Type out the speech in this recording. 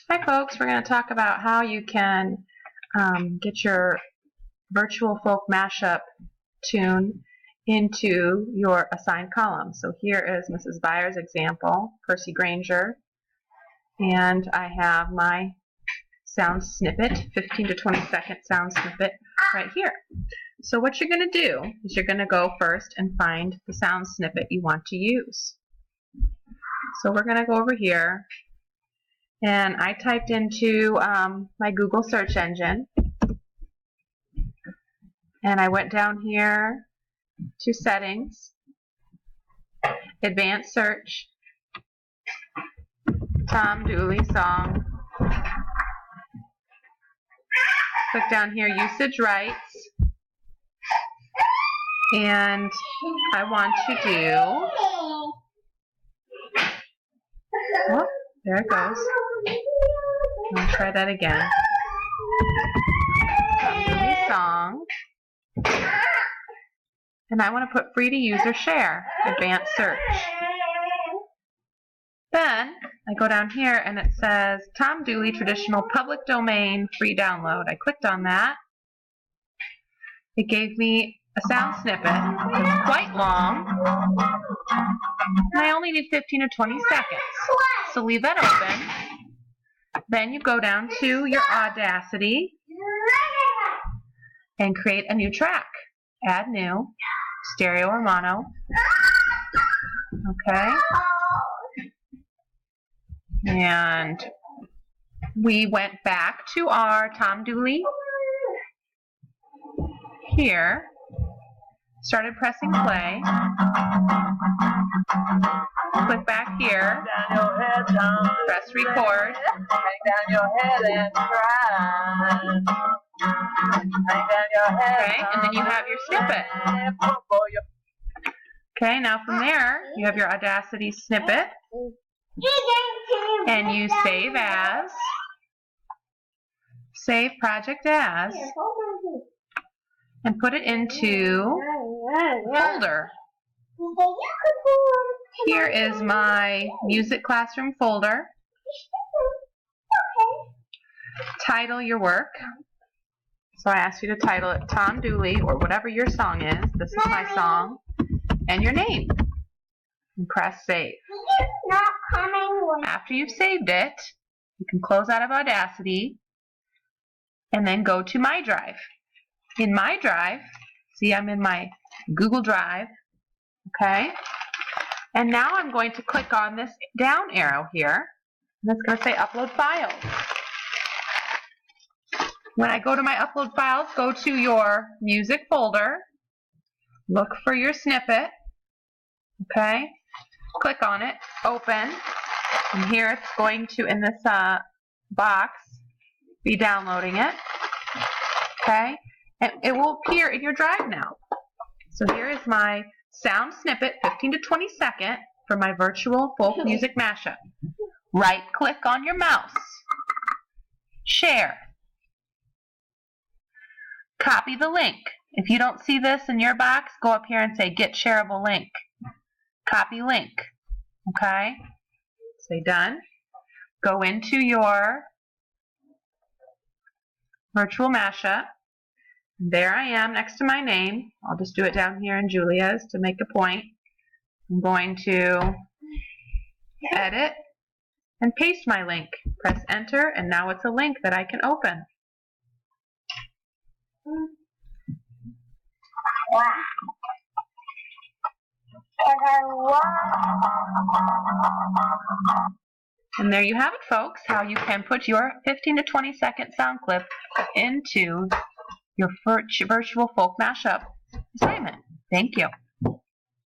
Hi folks, we're going to talk about how you can get your virtual folk mashup tune into your assigned column. So here is Mrs. Byers' example, Percy Grainger, and I have my sound snippet, 15 to 20 second sound snippet right here. So what you're going to do is you're going to go first and find the sound snippet you want to use. So we're going to go over here. And I typed into my Google search engine, and I went down here to settings, advanced search, Tom Dooley song, click down here, usage rights, and I want to do, oh, there it goes. I'll try that again. Tom Dooley song. And I want to put free to use or share, advanced search. Then I go down here and it says Tom Dooley traditional public domain free download. I clicked on that. It gave me a sound snippet. It's quite long. And I only need 15 to 20 seconds. So leave that open. Then you go down to your Audacity and create a new track. Add new, stereo or mono. Okay. And we went back to our Tom Dooley here. Started pressing play. Click back here. Press record. Okay, and then you have your snippet. Okay, now from there, you have your Audacity snippet. And you save as. Save project as. And put it into folder. Here is my music classroom folder. Title your work. So I asked you to title it Tom Dooley or whatever your song is. This is my song. And your name. And press save. After you've saved it, you can close out of Audacity and then go to My Drive. In My Drive, see, I'm in my Google Drive, okay? And now I'm going to click on this down arrow here, and it's going to say Upload Files. When I go to my Upload Files, go to your Music folder, look for your snippet, okay? Click on it, open, and here it's going to, in this box, be downloading it, okay? And it will appear in your drive now. So here is my sound snippet, 15 to 20 second, for my virtual folk music mashup. Right click on your mouse. Share. Copy the link. If you don't see this in your box, go up here and say Get Shareable Link. Copy link. Okay? Say done. Go into your virtual mashup. There I am next to my name. I'll just do it down here in Julia's to make a point. I'm going to edit and paste my link. Press enter, and now it's a link that I can open. And there you have it, folks, how you can put your 15 to 20 second sound clip into your virtual folk mashup assignment. Thank you.